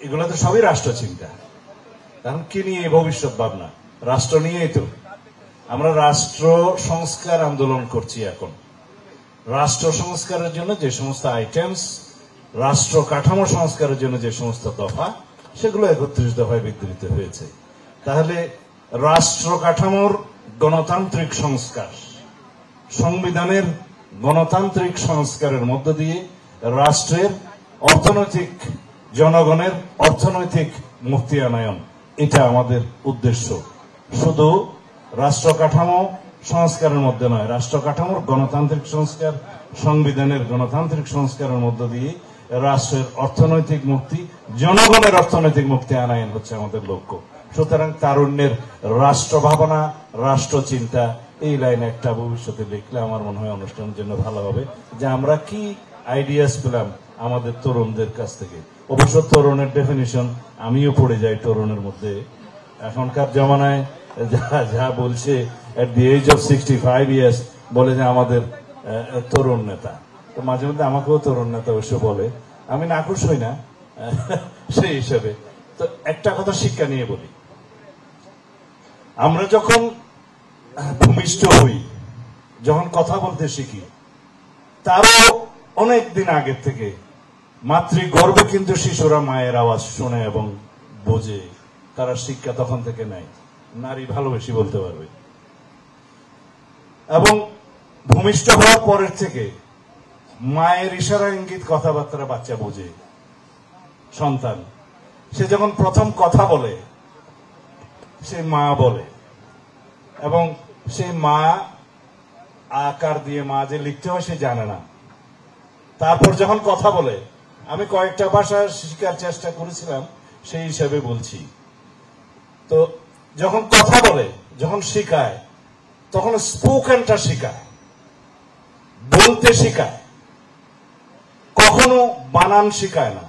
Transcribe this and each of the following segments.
এগুলো তো সবই রাষ্ট্র চিন্তা। কারণ কি নিয়ে ভবিষ্যৎ ভাবনা? রাষ্ট্র নিয়েই তো আমরা রাষ্ট্র সংস্কার আন্দোলন করছি। এখন রাষ্ট্র সংস্কারের জন্য যে সমস্ত আইটেমস, রাষ্ট্র কাঠামো সংস্কারের জন্য যে সমস্ত দফা, সেগুলো 31 দফায় বিধৃত হয়েছে। তাহলে রাষ্ট্র কাঠামোর গণতান্ত্রিক সংস্কার, সংবিধানের গণতান্ত্রিক সংস্কারের মধ্য দিয়ে রাষ্ট্রের অর্থনৈতিক, জনগণের অর্থনৈতিক মুক্তি আনয়ন, এটা আমাদের উদ্দেশ্য। শুধু রাষ্ট্র কাঠামো সংস্কারের মধ্যে নয়, রাষ্ট্র কাঠামোর গণতান্ত্রিক সংস্কার, সংবিধানের গণতান্ত্রিক সংস্কারের মধ্য দিয়ে রাষ্ট্রের অর্থনৈতিক মুক্তি, জনগণের অর্থনৈতিক মুক্তি আনয়ন হচ্ছে আমাদের লক্ষ্য। সুতরাং তারুণ্যের রাষ্ট্র ভাবনা, রাষ্ট্র চিন্তা, এই লাইনে একটা ভবিষ্যতে লিখলে আমার মনে হয় অনুষ্ঠানের জন্য ভালো হবে, যে আমরা কি আইডিয়াস পেলাম আমাদের তরুণদের কাছ থেকে। অবশ্য তরুণের ডেফিনিশন আমিও পড়ে যাই তরুণের মধ্যে। এখনকার জমানায় যা বলছে, এট দি এজ অফ 65 ইয়ার্স বলে যে আমাদের তরুণ নেতা। তো মাঝে মধ্যে আমাকেও তরুণ নেতা অবশ্য বলে, আমি নাখুশ হই না সেই হিসাবে। তো একটা কথা শিক্ষা নিয়ে বলি, আমরা যখন ভূমিষ্ঠ হই, যখন কথা বলতে শিখি, তারও অনেক দিন আগের থেকে মাতৃগর্ভে কিন্তু শিশুরা মায়ের আওয়াজ শোনে এবং বোঝে। তারা শিক্ষা তখন থেকে নেয়। নারী ভালোবেসে বলতে পারবে। এবং ভূমিষ্ঠ হওয়ার পরের থেকে মায়ের ইশারা ইঙ্গিত কথাবার্তা বাচ্চা বোঝে। সন্তান সে যখন প্রথম কথা বলে, সে মা বলে, এবং সেই মা আকার দিয়ে মা যে লিখতে হয় সে জানে না। তারপর যখন কথা বলে, আমি কয়েকটা ভাষা শেখার চেষ্টা করেছিলাম, সেই হিসাবে বলছি। তো যখন কথা বলে, যখন শিখায়, তখন স্পোকেনটা শিখায়, বলতে শিখায়, কখনো বানান শিখায় না,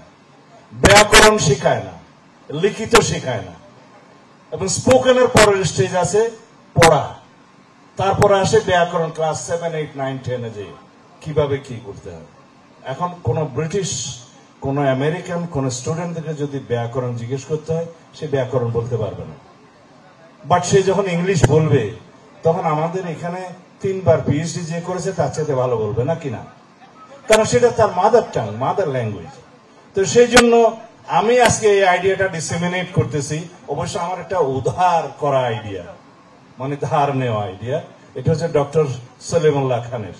ব্যাকরণ শিখায় না, লিখিত শিখায় না। এবং স্পোকেনের পরের স্টেজ আছে পড়া, তারপরে আসে ব্যাকরণ ক্লাস 7, 8, 9, 10 যে কিভাবে কি করতে হবে। এখন কোন ব্রিটিশ, কোন আমেরিকান, কোন স্টুডেন্টদেরকে যদি ব্যাকরণ জিজ্ঞেস করতে হয়, সে ব্যাকরণ বলতে পারবে না। বাট সে যখন ইংলিশ বলবে, তখন আমাদের এখানে 3 বার পিএইচডি যে করেছে তার চাইতে ভালো বলবে, না কিনা? কারণ সেটা তার মাদার টাং, মাদার ল্যাঙ্গুয়েজ। তো সেই জন্য আমি আজকে এই আইডিয়াটা ডিসেমিনেট করতেছি। অবশ্য আমার একটা উদ্ধার করা আইডিয়া, মানে ধার নেওয়া আইডিয়া। এটা হচ্ছে ডক্টর সলিমুল্লাহ খানের।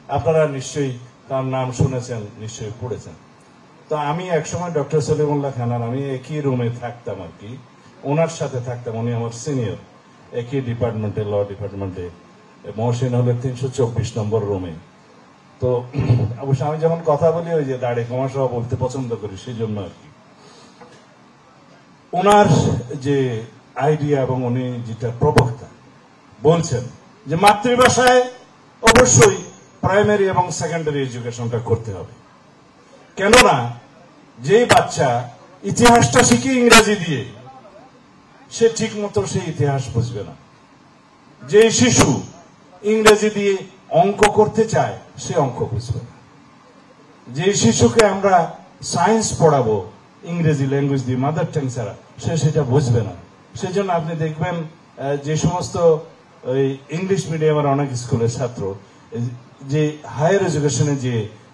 আপনারা নিশ্চয়ই তার নাম শুনেছেন, নিশ্চয়ই পড়েছেন। তো আমি একসময় ডক্টর সলিমুল্লাহ খানার, আমি একই রুমে থাকতাম আর কি, ওনার সাথে থাকতাম। উনি আমার সিনিয়র, একই ডিপার্টমেন্টে, ল ডিপার্টমেন্টে। মহসিন হলের 324 নম্বর রুমে। তো অবশ্য আমি যখন কথা বলি, ওই যে দাড়ি কমা সহ বলতে পছন্দ করি, সেই জন্য আর কি। ওনার যে আইডিয়া এবং উনি যেটা প্রবক্তা বলছেন, যে মাতৃভাষায় অবশ্যই প্রাইমারি এবং সেকেন্ডারি এডুকেশনটা করতে হবে। কেননা যেই বাচ্চা ইতিহাসটা শিখে ইংরেজি দিয়ে, সে ঠিক মতো সেই ইতিহাস বুঝবে না। যে শিশু ইংরেজি দিয়ে অঙ্ক করতে চায়, সে অঙ্ক বুঝবে না। যে শিশুকে আমরা সায়েন্স পড়াবো ইংরেজি ল্যাঙ্গুয়েজ দিয়ে, মাদার টাং ছাড়া, সে সেটা বুঝবে না। সেজন্য আপনি দেখবেন যে সমস্ত ইংলিশ মিডিয়ামের অনেক স্কুলের ছাত্র যে হায়ার এডুকেশনে যে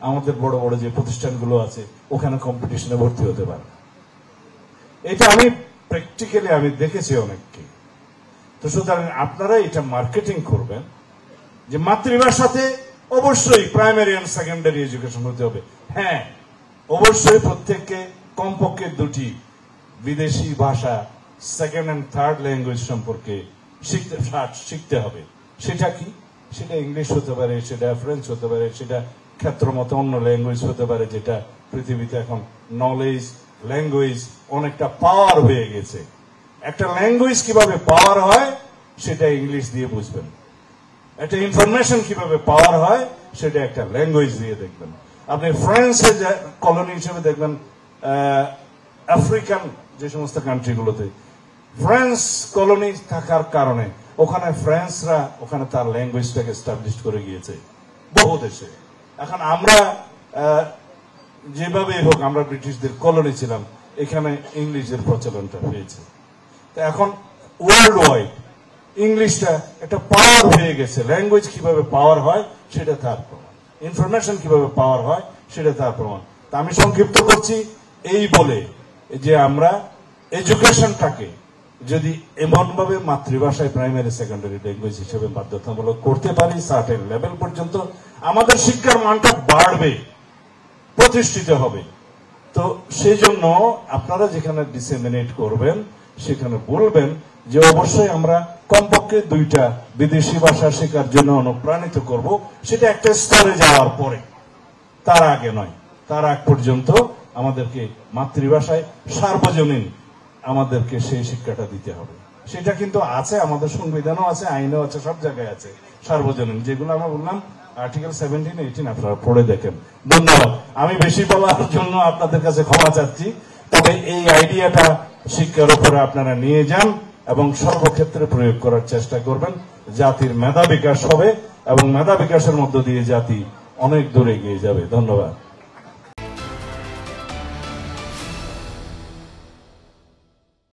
আমাদের বড় বড় যে প্রতিষ্ঠানগুলো আছে, ওখানে কম্পিটিশনে ভর্তি হতে পারে। এটা আমি প্র্যাকটিক্যালি আমি দেখেছি অনেককে। তো সুতরাং আপনারা এটা মার্কেটিং করবেন যে মাতৃভাষাতে অবশ্যই প্রাইমারি এন্ড সেকেন্ডারি এডুকেশন হতে হবে। হ্যাঁ, অবশ্যই প্রত্যেককে কমপক্ষে 2টি বিদেশি ভাষা, সেকেন্ড এন্ড থার্ড ল্যাঙ্গুয়েজ সম্পর্কে শিখতে হবে। সেটা কি? সেটা ইংলিশ হতে পারে, সেটা ফ্রেঞ্চ হতে পারে, সেটা ক্ষেত্রমতো অন্য ল্যাঙ্গুয়েজ হতে পারে, যেটা পৃথিবীতে এখন নলেজ ল্যাঙ্গুয়েজ অনেকটা পাওয়ার হয়ে গেছে। একটা ল্যাঙ্গুয়েজ কিভাবে পাওয়ার হয় সেটা ইংলিশ দিয়ে বুঝবেন। একটা ইনফরমেশন কিভাবে পাওয়ার হয় সেটা একটা ল্যাঙ্গুয়েজ দিয়ে দেখবেন। আপনি ফ্রান্সের কলোনি হিসেবে দেখবেন, আফ্রিকান যে সমস্ত কান্ট্রিগুলোতে ফ্রান্স কলোনি থাকার কারণে ওখানে ফ্রান্সরা ওখানে তার ল্যাঙ্গুয়েজটাকে এস্টাবলিশ করে গিয়েছে বহু দেশে। এখন আমরা যেভাবে হোক, আমরা ব্রিটিশদের কলোনি ছিলাম, এখানে ইংলিশের প্রচলনটা হয়েছে। তো এখন ওয়ার্ল্ড ওয়াইড ইংলিশটা একটা পাওয়ার হয়ে গেছে। ল্যাঙ্গুয়েজ কিভাবে পাওয়ার হয় সেটা তার প্রমাণ, ইনফরমেশন কিভাবে পাওয়ার হয় সেটা তার প্রমাণ। তা আমি সংক্ষিপ্ত করছি এই বলে যে আমরা এডুকেশনটাকে যদি এমনভাবে মাতৃভাষায় প্রাইমারি সেকেন্ডারি ল্যাঙ্গুয়েজ হিসেবে বাধ্যতামূলক করতে পারি সার্টেন লেভেল পর্যন্ত, আমাদের শিক্ষার মানটা বাড়বে, প্রতিষ্ঠিত হবে। তো সেই জন্য আপনারা যেখানে ডিসেমিনেট করবেন সেখানে বলবেন যে অবশ্যই আমরা কমপক্ষে 2টা বিদেশি ভাষা শেখার জন্য অনুপ্রাণিত করব, সেটা একটা স্তরে যাওয়ার পরে, তার আগে নয়। তার আগ পর্যন্ত আমাদেরকে মাতৃভাষায় সার্বজনীন আমাদেরকে সেই শিক্ষাটা দিতে হবে। সেটা কিন্তু আছে, আমাদের সংবিধানও আছে, আইনও আছে, সব জায়গায় আছে সার্বজনীন, যেগুলো আমরা বললাম আর্টিকেল 17, 18 আপনারা পড়ে দেখেন। ধন্যবাদ। আমি বেশি বলার জন্য আপনাদের কাছে ক্ষমা চাচ্ছি, তবে এই আইডিয়াটা শিক্ষার উপরে আপনারা নিয়ে যান এবং সর্বক্ষেত্রে প্রয়োগ করার চেষ্টা করবেন। জাতির মেধা বিকাশ হবে এবং মেধা বিকাশের মধ্য দিয়ে জাতি অনেক দূরে এগিয়ে যাবে। ধন্যবাদ।